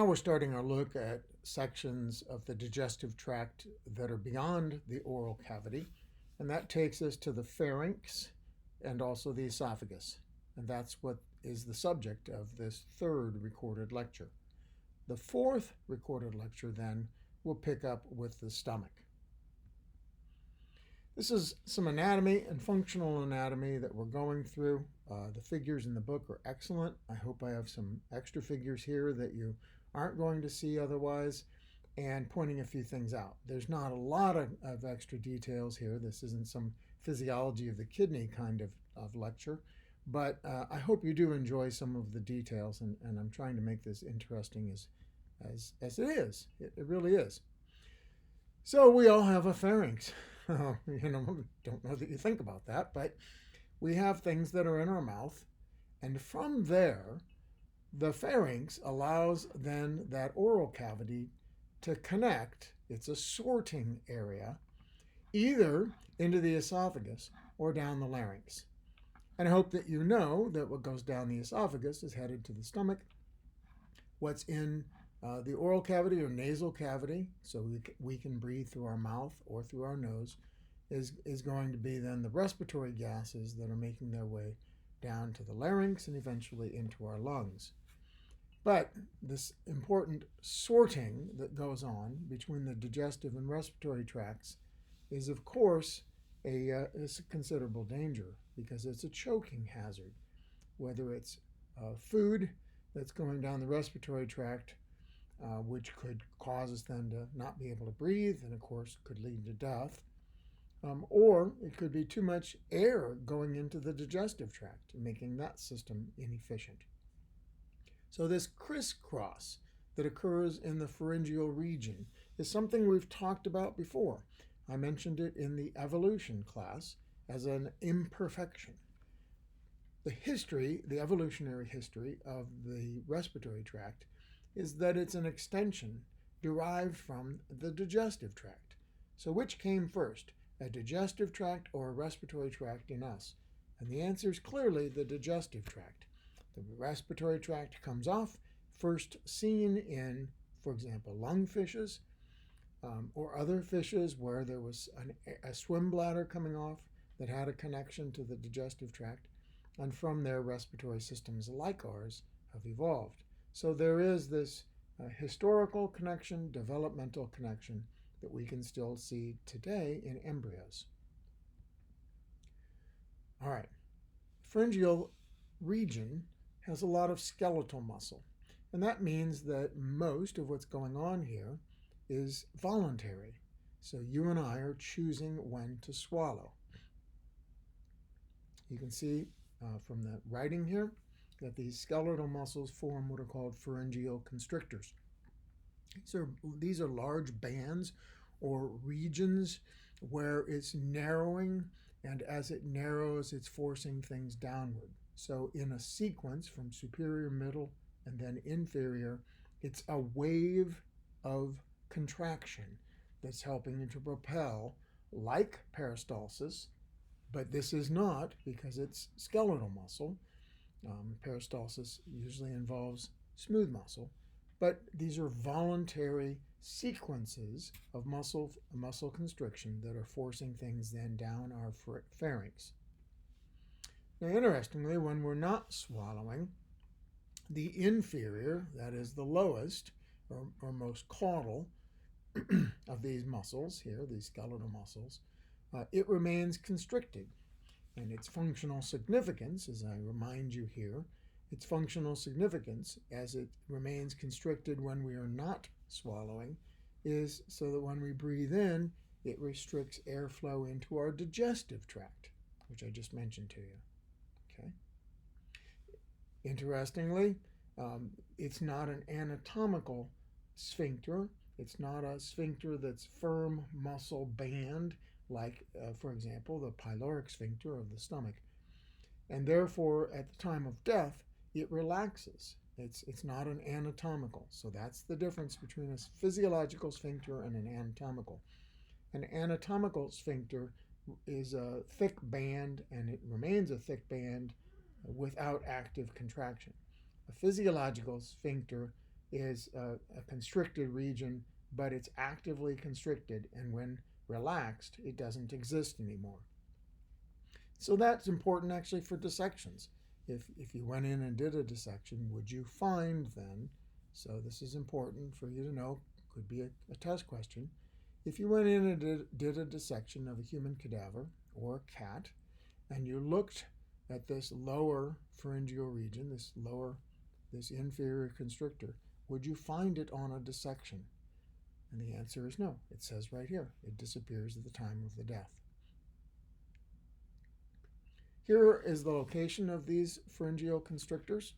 Now we're starting our look at sections of the digestive tract that are beyond the oral cavity, and that takes us to the pharynx and also the esophagus. And that's what is the subject of this third recorded lecture. The fourth recorded lecture then will pick up with the stomach. This is some anatomy and functional anatomy that we're going through. The figures in the book are excellent. I hope I have some extra figures here that you aren't going to see otherwise, and pointing a few things out. There's not a lot of extra details here. This isn't some physiology of the kidney kind of lecture, but I hope you do enjoy some of the details, and I'm trying to make this interesting as it is. It really is. So we all have a pharynx. Don't know that you think about that, but we have things that are in our mouth, and from there, the pharynx allows then that oral cavity to connect. It's a sorting area, either into the esophagus or down the larynx. And I hope that you know that what goes down the esophagus is headed to the stomach. What's in the oral cavity or nasal cavity, so we can breathe through our mouth or through our nose, is going to be then the respiratory gases that are making their way down to the larynx and eventually into our lungs. But this important sorting that goes on between the digestive and respiratory tracts is, of course, a considerable danger because it's a choking hazard, whether it's food that's going down the respiratory tract, which could cause us then to not be able to breathe and, of course, could lead to death, or it could be too much air going into the digestive tract, making that system inefficient. So this crisscross that occurs in the pharyngeal region is something we've talked about before. I mentioned it in the evolution class as an imperfection. The evolutionary history of the respiratory tract is that it's an extension derived from the digestive tract. So which came first, a digestive tract or a respiratory tract in us? And the answer is clearly the digestive tract. The respiratory tract comes off, first seen in, for example, lungfishes or other fishes where there was a swim bladder coming off that had a connection to the digestive tract, and from there respiratory systems like ours have evolved. So there is this historical connection, developmental connection that we can still see today in embryos. All right, pharyngeal region has a lot of skeletal muscle, and that means that most of what's going on here is voluntary. So you and I are choosing when to swallow. You can see from the writing here that these skeletal muscles form what are called pharyngeal constrictors. These are large bands or regions where it's narrowing, and as it narrows, it's forcing things downward. So in a sequence from superior, middle, and then inferior, it's a wave of contraction that's helping to propel, like peristalsis, but this is not because it's skeletal muscle. Peristalsis usually involves smooth muscle, but these are voluntary sequences of muscle constriction that are forcing things then down our pharynx. Now, interestingly, when we're not swallowing, the inferior, that is the lowest or most caudal of these muscles here, these skeletal muscles, it remains constricted. And its functional significance, as I remind you here, its functional significance as it remains constricted when we are not swallowing is so that when we breathe in, it restricts airflow into our digestive tract, which I just mentioned to you. Okay. Interestingly, it's not an anatomical sphincter. It's not a sphincter that's firm muscle band like, for example, the pyloric sphincter of the stomach. And therefore, at the time of death, it relaxes. It's not an anatomical. So that's the difference between a physiological sphincter and an anatomical. An anatomical sphincter is a thick band, and it remains a thick band without active contraction. A physiological sphincter is a constricted region, but it's actively constricted, and when relaxed, it doesn't exist anymore. So that's important actually for dissections. If you went in and did a dissection, would you find then, so this is important for you to know, could be a test question. If you went in and did a dissection of a human cadaver or a cat, and you looked at this lower pharyngeal region, this inferior constrictor, would you find it on a dissection? And the answer is no. It says right here, it disappears at the time of the death. Here is the location of these pharyngeal constrictors.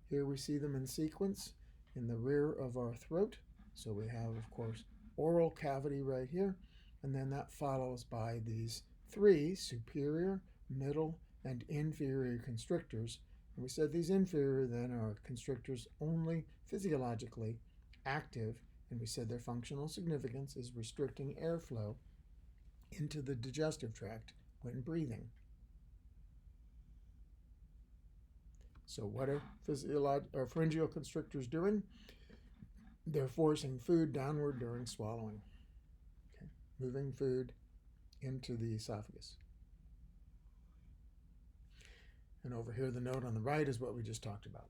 Here we see them in sequence in the rear of our throat. So we have, of course, oral cavity right here, and then that follows by these three superior, middle, and inferior constrictors. And we said these inferior then are constrictors only physiologically active, and we said their functional significance is restricting airflow into the digestive tract when breathing. So what are pharyngeal constrictors doing? They're forcing food downward during swallowing, okay? Moving food into the esophagus. And over here, the note on the right is what we just talked about.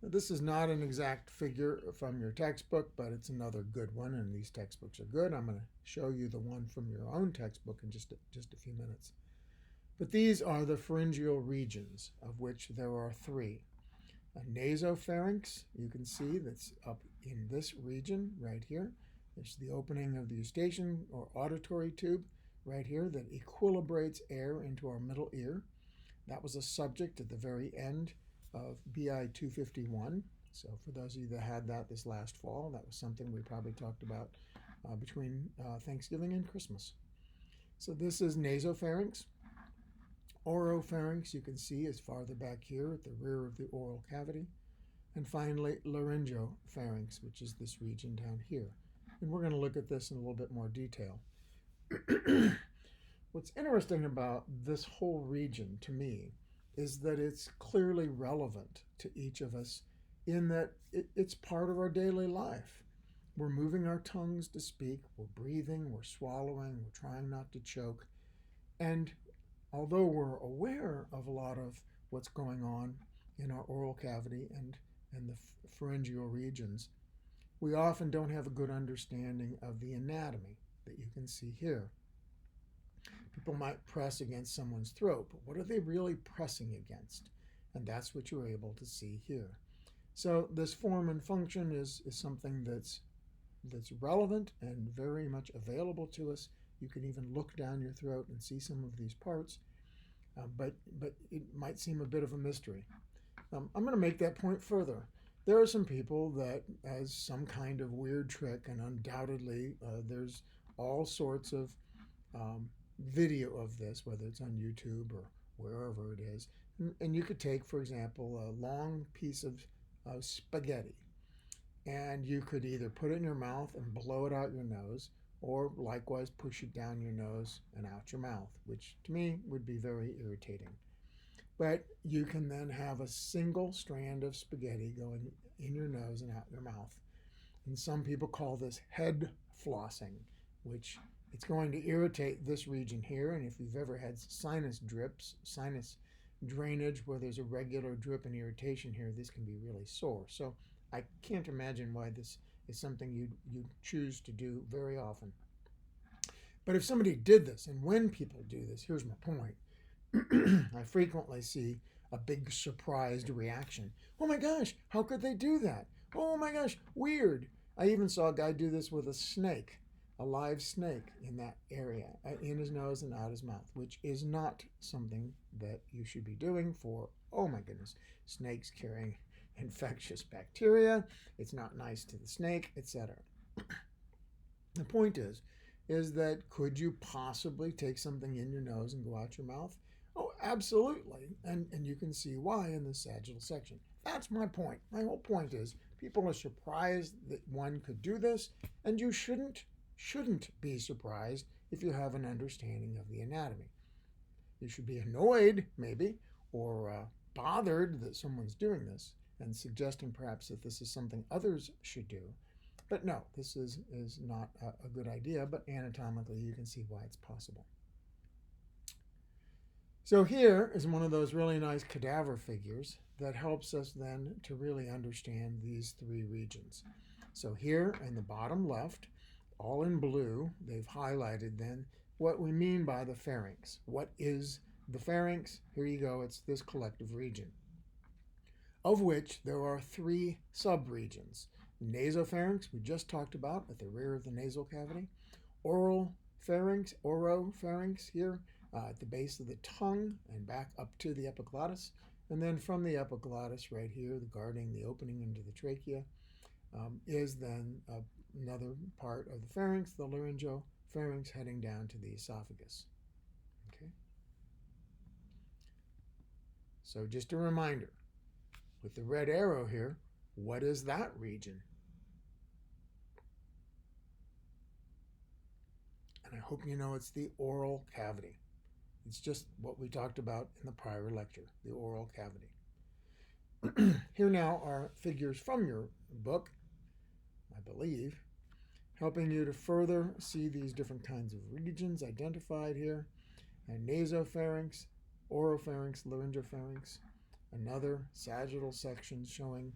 Now, this is not an exact figure from your textbook, but it's another good one, and these textbooks are good. I'm going to show you the one from your own textbook in just a few minutes. But these are the pharyngeal regions, of which there are three. A nasopharynx, you can see that's up in this region right here. There's the opening of the eustachian or auditory tube right here that equilibrates air into our middle ear. That was a subject at the very end of BI251. So for those of you that had that this last fall, that was something we probably talked about between Thanksgiving and Christmas. So this is nasopharynx. Oropharynx, you can see, is farther back here at the rear of the oral cavity. And finally, laryngopharynx, which is this region down here. And we're going to look at this in a little bit more detail. What's interesting about this whole region to me is that it's clearly relevant to each of us in that it's part of our daily life. We're moving our tongues to speak, we're breathing, we're swallowing, we're trying not to choke. And although we're aware of a lot of what's going on in our oral cavity and the pharyngeal regions, we often don't have a good understanding of the anatomy that you can see here. People might press against someone's throat, but what are they really pressing against? And that's what you're able to see here. So this form and function is something that's relevant and very much available to us. You can even look down your throat and see some of these parts, but it might seem a bit of a mystery. I'm going to make that point further. There are some people that, as some kind of weird trick, and undoubtedly there's all sorts of video of this, whether it's on YouTube or wherever it is. And you could take, for example, a long piece of spaghetti, and you could either put it in your mouth and blow it out your nose, or likewise push it down your nose and out your mouth, which to me would be very irritating. But you can then have a single strand of spaghetti going in your nose and out your mouth. And some people call this head flossing, which it's going to irritate this region here. And if you've ever had sinus drips, sinus drainage where there's a regular drip and irritation here, this can be really sore. So I can't imagine why this is something you'd choose to do very often. But if somebody did this, and when people do this, here's my point. I frequently see a big surprised reaction. Oh my gosh, how could they do that? Oh my gosh, weird. I even saw a guy do this with a snake, a live snake in that area, in his nose and out his mouth, which is not something that you should be doing for, oh my goodness, snakes carrying infectious bacteria. It's not nice to the snake, etc. The point is that could you possibly take something in your nose and go out your mouth? Oh, absolutely. And you can see why in the sagittal section. That's my point. My whole point is people are surprised that one could do this, and you shouldn't be surprised if you have an understanding of the anatomy. You should be annoyed, maybe, or bothered that someone's doing this and suggesting perhaps that this is something others should do. But no, this is not a good idea, but anatomically you can see why it's possible. So here is one of those really nice cadaver figures that helps us then to really understand these three regions. So here in the bottom left, all in blue, they've highlighted then what we mean by the pharynx. What is the pharynx? Here you go, it's this collective region, of which there are three subregions. Nasopharynx, we just talked about at the rear of the nasal cavity. Oropharynx here at the base of the tongue and back up to the epiglottis. And then from the epiglottis right here, guarding the opening into the trachea, is then another part of the pharynx, the laryngopharynx, heading down to the esophagus. Okay. So just a reminder, with the red arrow here, what is that region? And I hope you know it's the oral cavity. It's just what we talked about in the prior lecture, the oral cavity. Here now are figures from your book, I believe, helping you to further see these different kinds of regions identified here. And nasopharynx, oropharynx, laryngopharynx, another sagittal section showing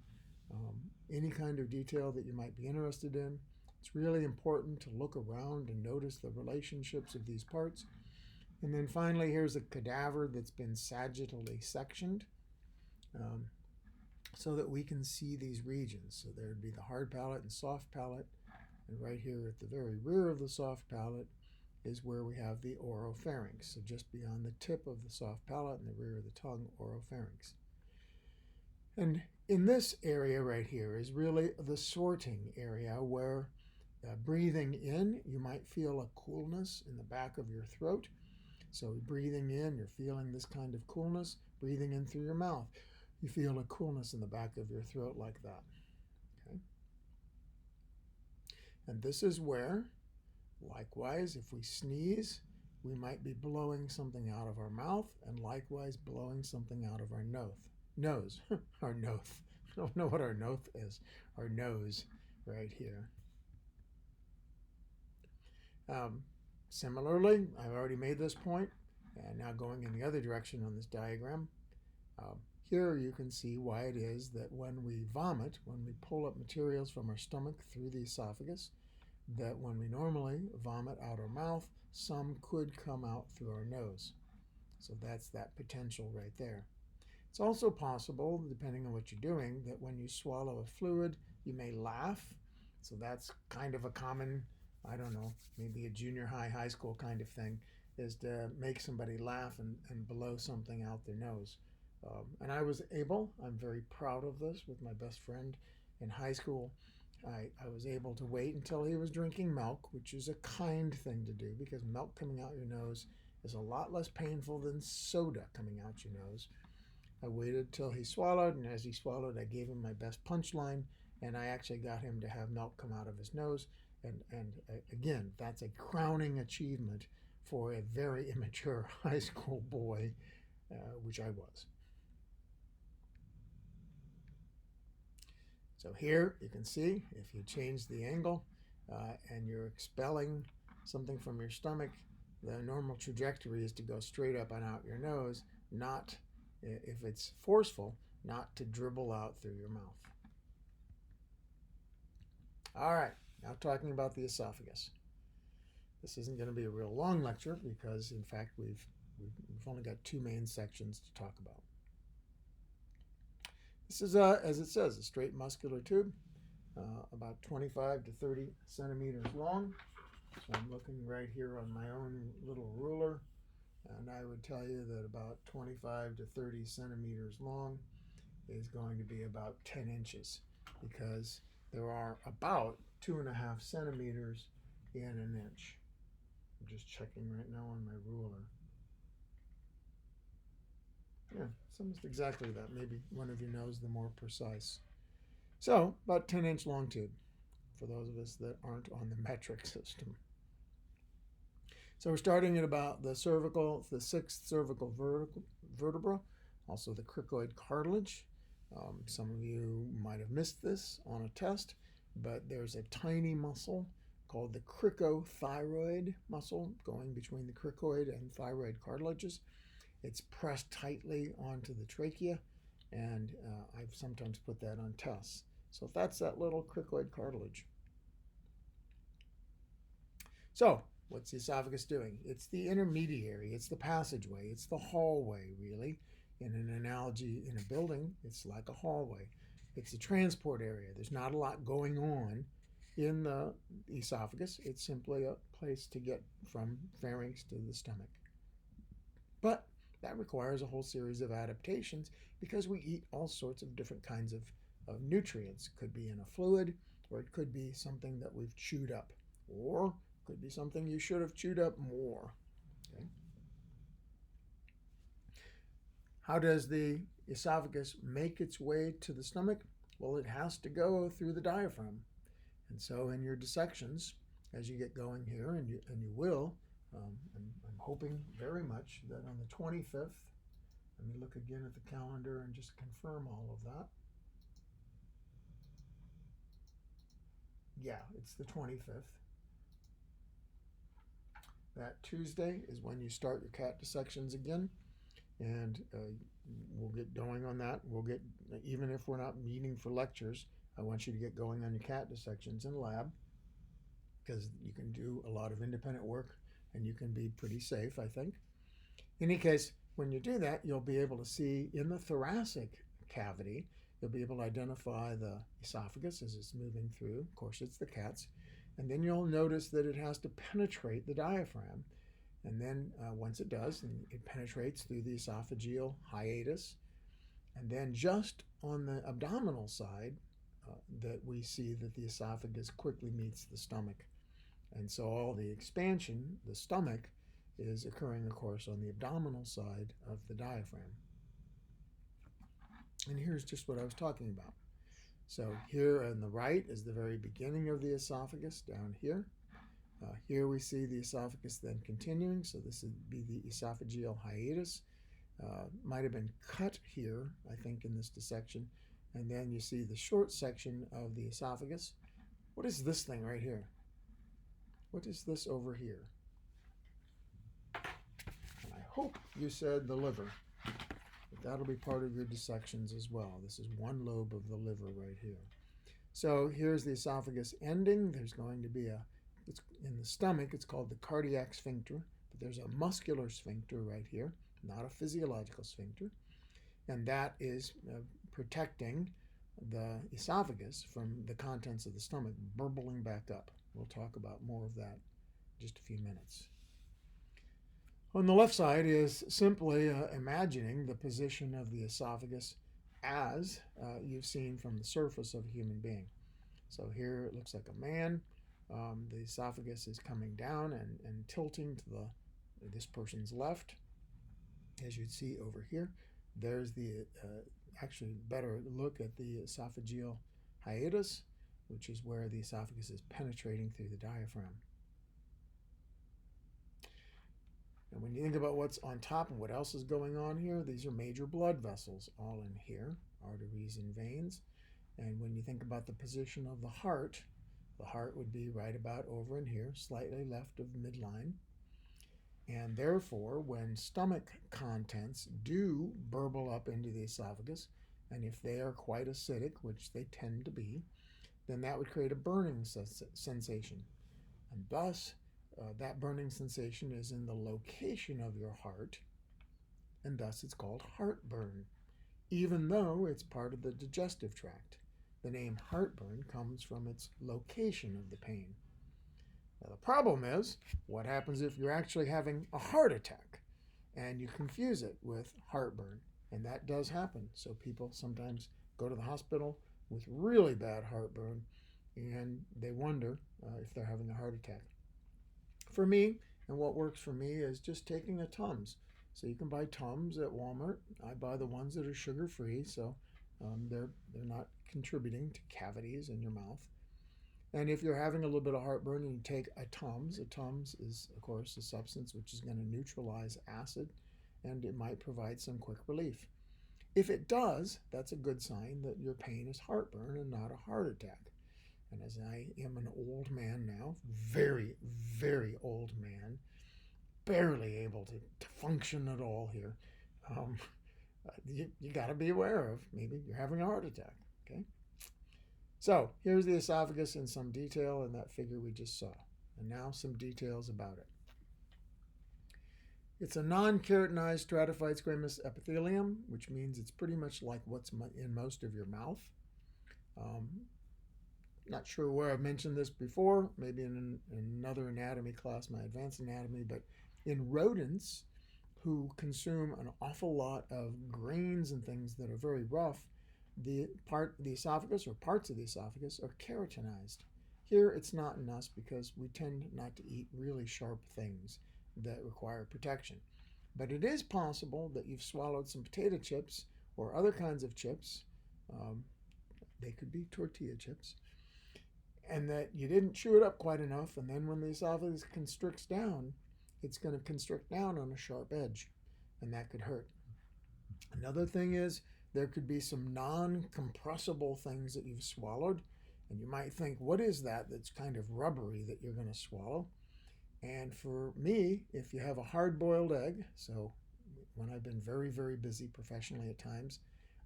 any kind of detail that you might be interested in. It's really important to look around and notice the relationships of these parts. And then finally, here's a cadaver that's been sagittally sectioned so that we can see these regions. So there would be the hard palate and soft palate. And right here at the very rear of the soft palate is where we have the oropharynx. So just beyond the tip of the soft palate and the rear of the tongue, oropharynx. And in this area right here is really the sorting area where breathing in, you might feel a coolness in the back of your throat. So breathing in, you're feeling this kind of coolness. Breathing in through your mouth, you feel a coolness in the back of your throat like that. Okay. And this is where, likewise, if we sneeze, we might be blowing something out of our mouth, and likewise blowing something out of our nose. Our nose. I don't know what our nose is. Our nose right here. Similarly, I've already made this point, and now going in the other direction on this diagram. Here you can see why it is that when we vomit, when we pull up materials from our stomach through the esophagus, that when we normally vomit out our mouth, some could come out through our nose. So that's that potential right there. It's also possible, depending on what you're doing, that when you swallow a fluid, you may laugh. So that's kind of a common, I don't know, maybe a junior high school kind of thing, is to make somebody laugh and blow something out their nose. And I was able, I'm very proud of this, with my best friend in high school. I was able to wait until he was drinking milk, which is a kind thing to do because milk coming out your nose is a lot less painful than soda coming out your nose. I waited till he swallowed, and as he swallowed, I gave him my best punchline, and I actually got him to have milk come out of his nose. And again, that's a crowning achievement for a very immature high school boy, which I was. So here you can see if you change the angle and you're expelling something from your stomach, the normal trajectory is to go straight up and out your nose, not, if it's forceful, not to dribble out through your mouth. All right, now talking about the esophagus. This isn't going to be a real long lecture because, in fact, we've only got two main sections to talk about. This is, as it says, a straight muscular tube, about 25 to 30 centimeters long. So I'm looking right here on my own little ruler, and I would tell you that about 25 to 30 centimeters long is going to be about 10 inches because there are about 2.5 centimeters in an inch. I'm just checking right now on my ruler. Yeah, it's almost exactly that. Maybe one of you knows the more precise. So, about 10-inch long tube for those of us that aren't on the metric system. So we're starting at about the cervical, the 6th cervical vertebra, also the cricoid cartilage. Some of you might have missed this on a test, but there's a tiny muscle called the cricothyroid muscle going between the cricoid and thyroid cartilages. It's pressed tightly onto the trachea, and I've sometimes put that on tests. So that's that little cricoid cartilage. So what's the esophagus doing? It's the intermediary, it's the passageway, it's the hallway, really. In an analogy in a building, it's like a hallway. It's a transport area. There's not a lot going on in the esophagus. It's simply a place to get from pharynx to the stomach. But that requires a whole series of adaptations because we eat all sorts of different kinds of nutrients. It could be in a fluid, or it could be something that we've chewed up, or it could be something you should have chewed up more. Okay. How does the esophagus make its way to the stomach? Well, it has to go through the diaphragm. And so in your dissections, as you get going here, and you will, I'm hoping very much that on the 25th, let me look again at the calendar and just confirm all of that. Yeah, it's the 25th. That Tuesday is when you start your cat dissections again. And we'll get going on that. We'll get, even if we're not meeting for lectures, I want you to get going on your cat dissections in lab, because you can do a lot of independent work and you can be pretty safe, I think. In any case, when you do that, you'll be able to see in the thoracic cavity, you'll be able to identify the esophagus as it's moving through. Of course, it's the cat's. And then you'll notice that it has to penetrate the diaphragm. And then once it does, it penetrates through the esophageal hiatus. And then just on the abdominal side, that we see that the esophagus quickly meets the stomach. And so all the expansion, the stomach, is occurring, of course, on the abdominal side of the diaphragm. And here's just what I was talking about. So here on the right is the very beginning of the esophagus, down here. Here we see the esophagus then continuing, so this would be the esophageal hiatus. Might have been cut here, I think, in this dissection. And then you see the short section of the esophagus. What is this thing right here? What is this over here? And I hope you said the liver, but that'll be part of your dissections as well. This is one lobe of the liver right here. So here's the esophagus ending. There's going to be it's in the stomach, it's called the cardiac sphincter, but there's a muscular sphincter right here, not a physiological sphincter, and that is protecting the esophagus from the contents of the stomach burbling back up. We'll talk about more of that in just a few minutes. On the left side is simply imagining the position of the esophagus as you've seen from the surface of a human being. So here it looks like a man. The esophagus is coming down and tilting to this person's left. As you'd see over here, there's the actually better look at the esophageal hiatus, which is where the esophagus is penetrating through the diaphragm. And when you think about what's on top and what else is going on here, these are major blood vessels all in here, arteries and veins. And when you think about the position of the heart would be right about over in here, slightly left of midline. And therefore, when stomach contents do burble up into the esophagus, and if they are quite acidic, which they tend to be, then that would create a burning sensation. And thus, that burning sensation is in the location of your heart, and thus it's called heartburn, even though it's part of the digestive tract. The name heartburn comes from its location of the pain. Now, the problem is, what happens if you're actually having a heart attack and you confuse it with heartburn? And that does happen. So people sometimes go to the hospital with really bad heartburn and they wonder if they're having a heart attack. For me, and what works for me, is just taking a Tums. So you can buy Tums at Walmart. I buy the ones that are sugar-free, so they're not contributing to cavities in your mouth. And if you're having a little bit of heartburn and you take a Tums is, of course, a substance which is going to neutralize acid, and it might provide some quick relief. If it does, that's a good sign that your pain is heartburn and not a heart attack. And as I am an old man now, very, very old man, barely able to function at all here, you got to be aware of maybe you're having a heart attack. Okay. So here's the esophagus in some detail in that figure we just saw. And now some details about it. It's a non-keratinized stratified squamous epithelium, which means it's pretty much like what's in most of your mouth. Not sure where I've mentioned this before, maybe in another anatomy class, my advanced anatomy, but in rodents who consume an awful lot of grains and things that are very rough, the esophagus or parts of the esophagus are keratinized. Here it's not in us because we tend not to eat really sharp things that require protection. But it is possible that you've swallowed some potato chips or other kinds of chips. They could be tortilla chips. And that you didn't chew it up quite enough, and then when the esophagus constricts down, it's going to constrict down on a sharp edge, and that could hurt. Another thing is there could be some non-compressible things that you've swallowed, and you might think, what is that that's kind of rubbery that you're going to swallow? And for me, if you have a hard-boiled egg, so when I've been very, very busy professionally at times,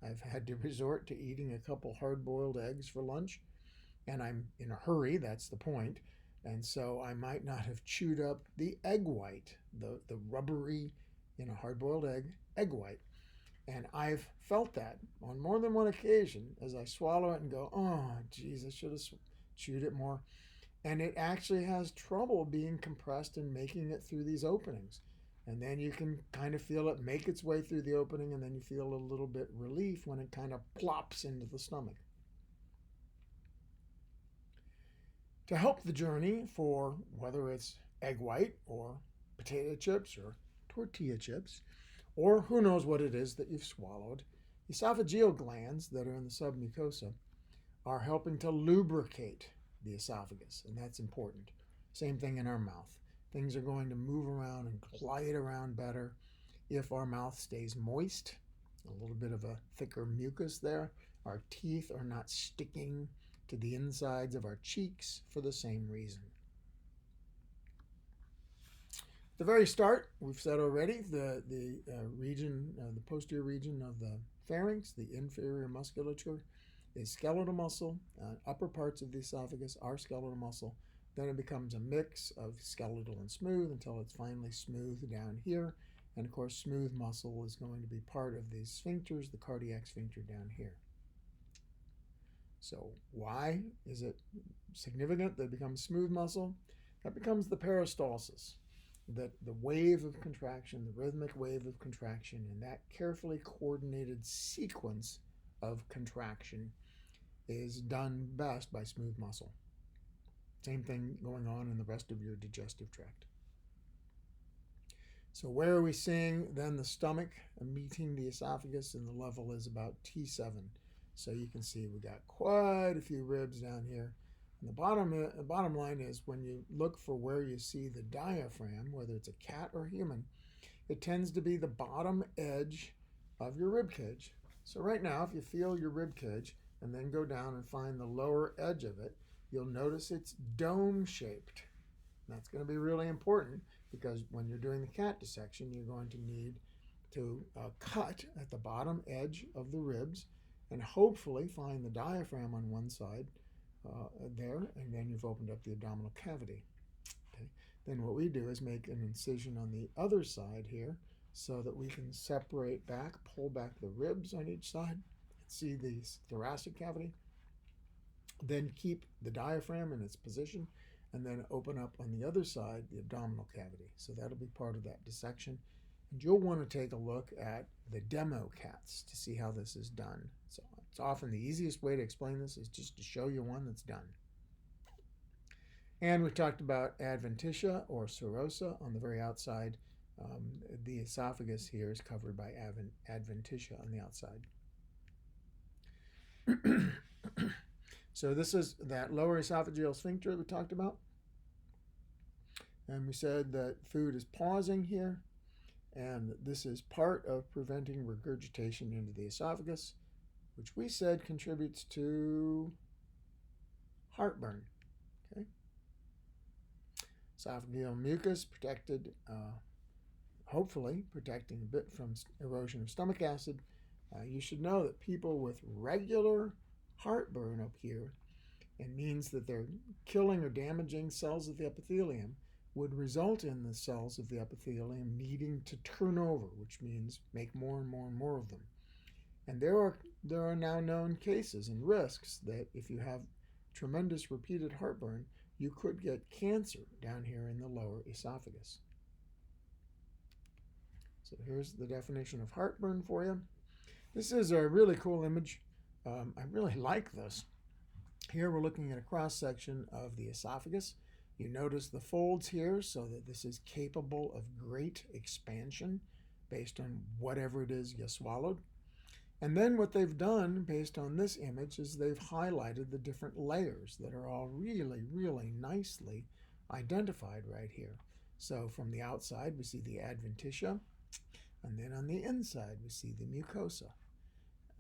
I've had to resort to eating a couple hard-boiled eggs for lunch, and I'm in a hurry, that's the point, and so I might not have chewed up the egg white, the rubbery, in a hard-boiled egg white. And I've felt that on more than one occasion as I swallow it and go, oh, geez, I should have chewed it more. And it actually has trouble being compressed and making it through these openings. And then you can kind of feel it make its way through the opening, and then you feel a little bit relief when it kind of plops into the stomach. To help the journey for whether it's egg white or potato chips or tortilla chips, or who knows what it is that you've swallowed, esophageal glands that are in the submucosa are helping to lubricate the esophagus, and that's important. Same thing in our mouth. Things are going to move around and glide around better if our mouth stays moist, a little bit of a thicker mucus there. Our teeth are not sticking to the insides of our cheeks for the same reason. At the very start, we've said already, the region, the posterior region of the pharynx, the inferior musculature, is skeletal muscle. Upper parts of the esophagus are skeletal muscle. Then it becomes a mix of skeletal and smooth until it's finally smooth down here. And of course, smooth muscle is going to be part of these sphincters, the cardiac sphincter down here. So why is it significant that it becomes smooth muscle? That becomes the peristalsis, that the wave of contraction, the rhythmic wave of contraction, and that carefully coordinated sequence of contraction is done best by smooth muscle. Same thing going on in the rest of your digestive tract. So where are we seeing then the stomach meeting the esophagus, and the level is about T7. So you can see we got quite a few ribs down here. And the bottom line is when you look for where you see the diaphragm, whether it's a cat or human, it tends to be the bottom edge of your rib cage. So right now, if you feel your rib cage and then go down and find the lower edge of it, you'll notice it's dome-shaped. That's going to be really important because when you're doing the cat dissection, you're going to need to cut at the bottom edge of the ribs and hopefully find the diaphragm on one side there, and then you've opened up the abdominal cavity. Okay. Then what we do is make an incision on the other side here so that we can separate back, pull back the ribs on each side, see the thoracic cavity, then keep the diaphragm in its position, and then open up on the other side the abdominal cavity. So that'll be part of that dissection. And you'll want to take a look at the demo cats to see how this is done. So it's often the easiest way to explain this is just to show you one that's done. And we talked about adventitia or serosa on the very outside. The esophagus here is covered by adventitia on the outside. So this is that lower esophageal sphincter we talked about. And we said that food is pausing here. And this is part of preventing regurgitation into the esophagus, which we said contributes to heartburn. Okay? Esophageal mucus protected, hopefully protecting a bit from erosion of stomach acid. You should know that people with regular heartburn up here, it means that they're killing or damaging cells of the epithelium, would result in the cells of the epithelium needing to turn over, which means make more and more and more of them. And there are now known cases and risks that if you have tremendous repeated heartburn, you could get cancer down here in the lower esophagus. So here's the definition of heartburn for you. This is a really cool image. I really like this. Here we're looking at a cross-section of the esophagus. You notice the folds here, so that this is capable of great expansion based on whatever it is you swallowed. And then what they've done based on this image is they've highlighted the different layers that are all really, really nicely identified right here. So from the outside, we see the adventitia, and then on the inside, we see the mucosa.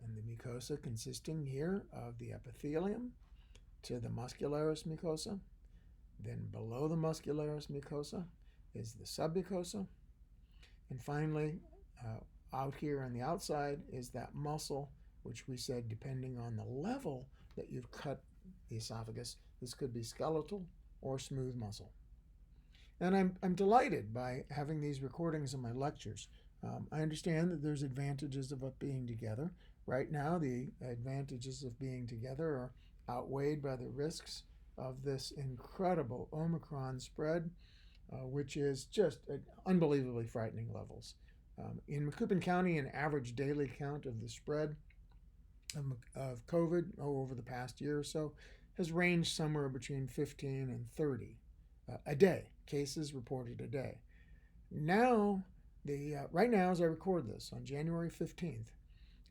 And the mucosa consisting here of the epithelium to the muscularis mucosa. Then below the muscularis mucosa is the submucosa. And finally, out here on the outside is that muscle, which we said depending on the level that you've cut the esophagus, this could be skeletal or smooth muscle. And I'm delighted by having these recordings of my lectures. I understand that there's advantages of it being together. Right now, the advantages of being together are outweighed by the risks of this incredible Omicron spread, which is just at unbelievably frightening levels. In Macoupin County, an average daily count of the spread of COVID over the past year or so has ranged somewhere between 15 and 30 a day, cases reported a day. Now, right now as I record this on January 15th,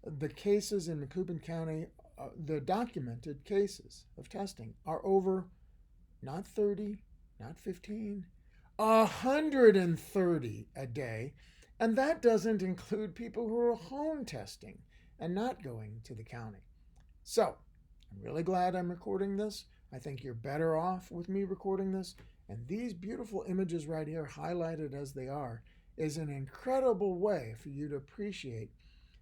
the cases in Macoupin County, the documented cases of testing are over not 30, not 15, 130 a day. And that doesn't include people who are home testing and not going to the county. So I'm really glad I'm recording this. I think you're better off with me recording this. And these beautiful images right here, highlighted as they are, is an incredible way for you to appreciate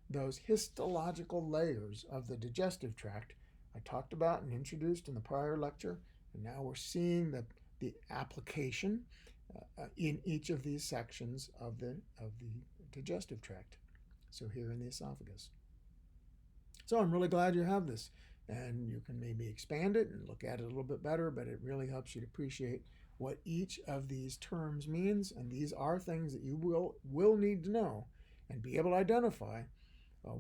those histological layers of the digestive tract I talked about and introduced in the prior lecture. And now we're seeing the application in each of these sections of the digestive tract. So here in the esophagus. So I'm really glad you have this, and you can maybe expand it and look at it a little bit better, but it really helps you to appreciate what each of these terms means, and these are things that you will need to know and be able to identify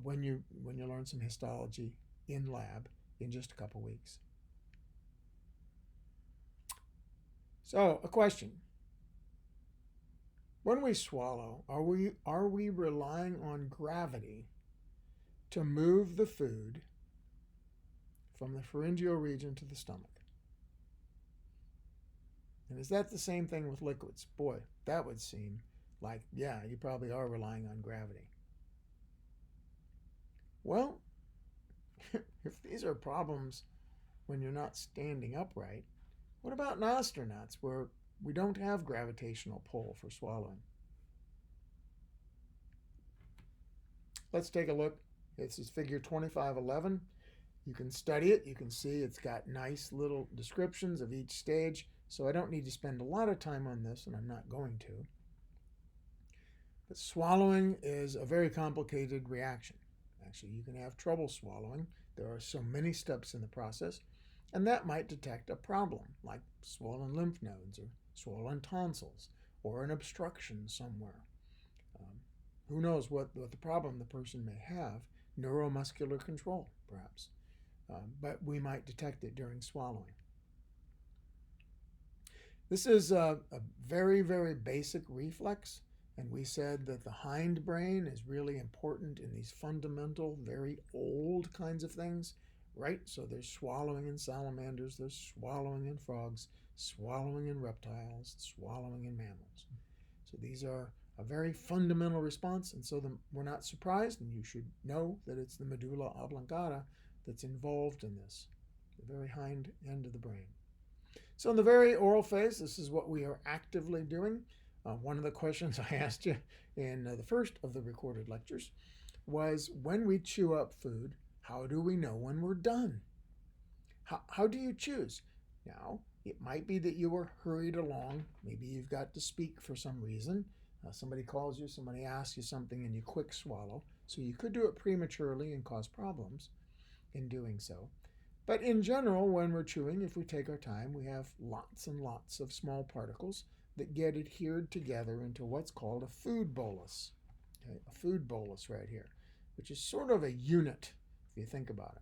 when you learn some histology in lab in just a couple weeks. So a question. When we swallow, are we relying on gravity to move the food from the pharyngeal region to the stomach? And is that the same thing with liquids? Boy, that would seem like, yeah, you probably are relying on gravity. Well, if these are problems when you're not standing upright, what about astronauts where we don't have gravitational pull for swallowing? Let's take a look. This is figure 2511. You can study it. You can see it's got nice little descriptions of each stage. So I don't need to spend a lot of time on this, and I'm not going to. But swallowing is a very complicated reaction. Actually, you can have trouble swallowing. There are so many steps in the process, and that might detect a problem, like swollen lymph nodes or swollen tonsils or an obstruction somewhere. Who knows what the problem the person may have, neuromuscular control perhaps, but we might detect it during swallowing. This is a very, very basic reflex, and we said that the hindbrain is really important in these fundamental, very old kinds of things, right? So there's swallowing in salamanders, there's swallowing in frogs, swallowing in reptiles, swallowing in mammals. So these are a very fundamental response, and so we're not surprised, and you should know that it's the medulla oblongata that's involved in this, the very hind end of the brain. So in the very oral phase, this is what we are actively doing. One of the questions I asked you in the first of the recorded lectures was, when we chew up food, how do we know when we're done? How do you choose? Now, it might be that you were hurried along. Maybe you've got to speak for some reason. Somebody calls you, somebody asks you something, and you quick swallow. So you could do it prematurely and cause problems in doing so. But in general, when we're chewing, if we take our time, we have lots and lots of small particles that get adhered together into what's called a food bolus. Okay? A food bolus right here, which is sort of a unit, if you think about it.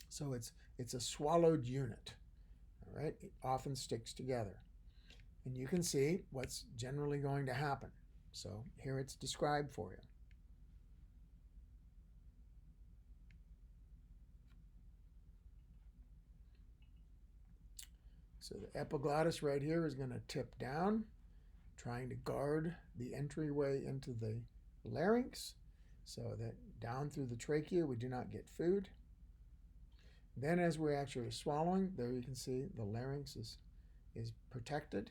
So it's a swallowed unit. All right? It often sticks together. And you can see what's generally going to happen. So here it's described for you. So the epiglottis right here is going to tip down, trying to guard the entryway into the larynx, so that down through the trachea we do not get food. Then as we're actually swallowing, there you can see the larynx is protected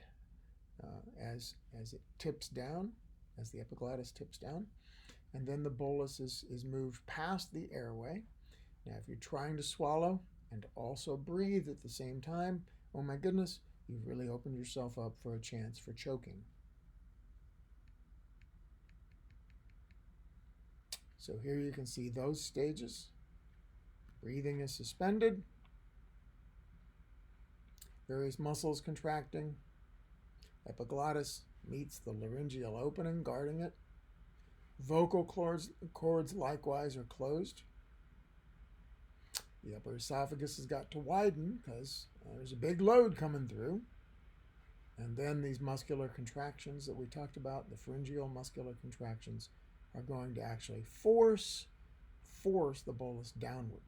as it tips down, as the epiglottis tips down. And then the bolus is moved past the airway. Now if you're trying to swallow and also breathe at the same time, oh my goodness, you've really opened yourself up for a chance for choking. So here you can see those stages. Breathing is suspended. Various muscles contracting. Epiglottis meets the laryngeal opening, guarding it. Vocal cords likewise are closed. The upper esophagus has got to widen because there's a big load coming through. And then these muscular contractions that we talked about, the pharyngeal muscular contractions, are going to actually force the bolus downward.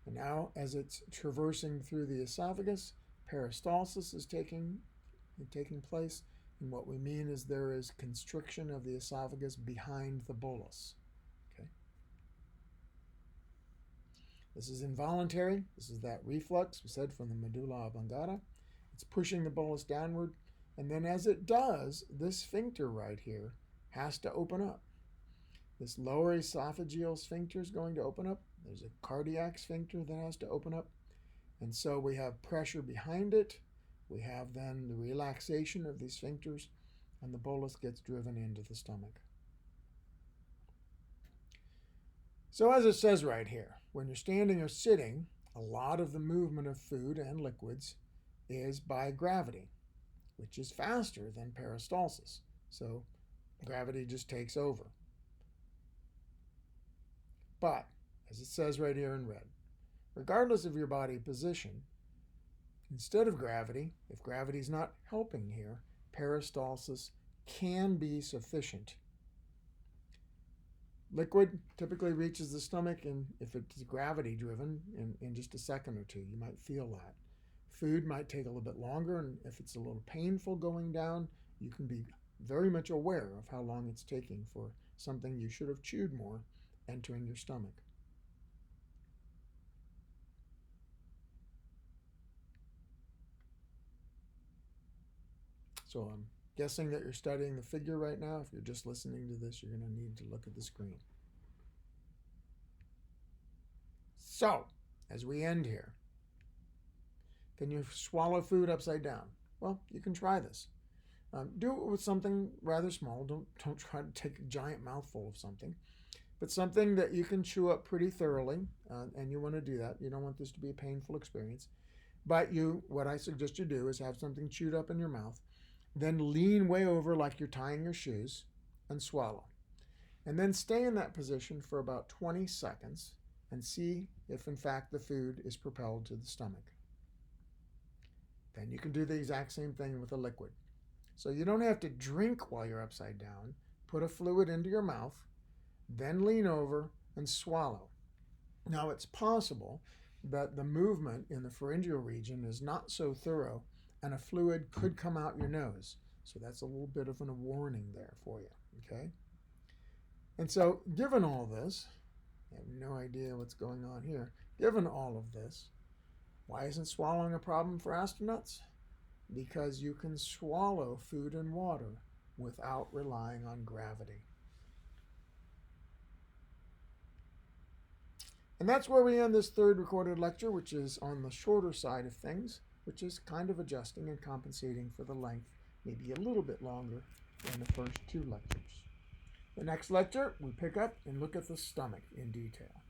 And now, as it's traversing through the esophagus, peristalsis is taking place. And what we mean is there is constriction of the esophagus behind the bolus. Okay. This is involuntary. This is that reflux we said from the medulla oblongata. It's pushing the bolus downward. And then as it does, this sphincter right here has to open up. This lower esophageal sphincter is going to open up. There's a cardiac sphincter that has to open up. And so we have pressure behind it. We have then the relaxation of these sphincters, and the bolus gets driven into the stomach. So as it says right here, when you're standing or sitting, a lot of the movement of food and liquids is by gravity, which is faster than peristalsis. So gravity just takes over. But, as it says right here in red, regardless of your body position, instead of gravity, if gravity is not helping here, peristalsis can be sufficient. Liquid typically reaches the stomach, and if it's gravity driven, in just a second or two, you might feel that. Food might take a little bit longer, and if it's a little painful going down, you can be very much aware of how long it's taking for something you should have chewed more entering your stomach. So I'm guessing that you're studying the figure right now. If you're just listening to this, you're going to need to look at the screen. So, as we end here, can you swallow food upside down? Well, you can try this. Do it with something rather small. Don't try to take a giant mouthful of something, but something that you can chew up pretty thoroughly, and you want to do that. You don't want this to be a painful experience. But what I suggest you do is have something chewed up in your mouth, then lean way over like you're tying your shoes and swallow. And then stay in that position for about 20 seconds and see if in fact the food is propelled to the stomach. Then you can do the exact same thing with a liquid. So you don't have to drink while you're upside down. Put a fluid into your mouth, then lean over and swallow. Now it's possible that the movement in the pharyngeal region is not so thorough and a fluid could come out your nose. So that's a little bit of a warning there for you, okay? And so given all this, I have no idea what's going on here. Given all of this, why isn't swallowing a problem for astronauts? Because you can swallow food and water without relying on gravity. And that's where we end this third recorded lecture, which is on the shorter side of things, which is kind of adjusting and compensating for the length, maybe a little bit longer than the first two lectures. The next lecture, we pick up and look at the stomach in detail.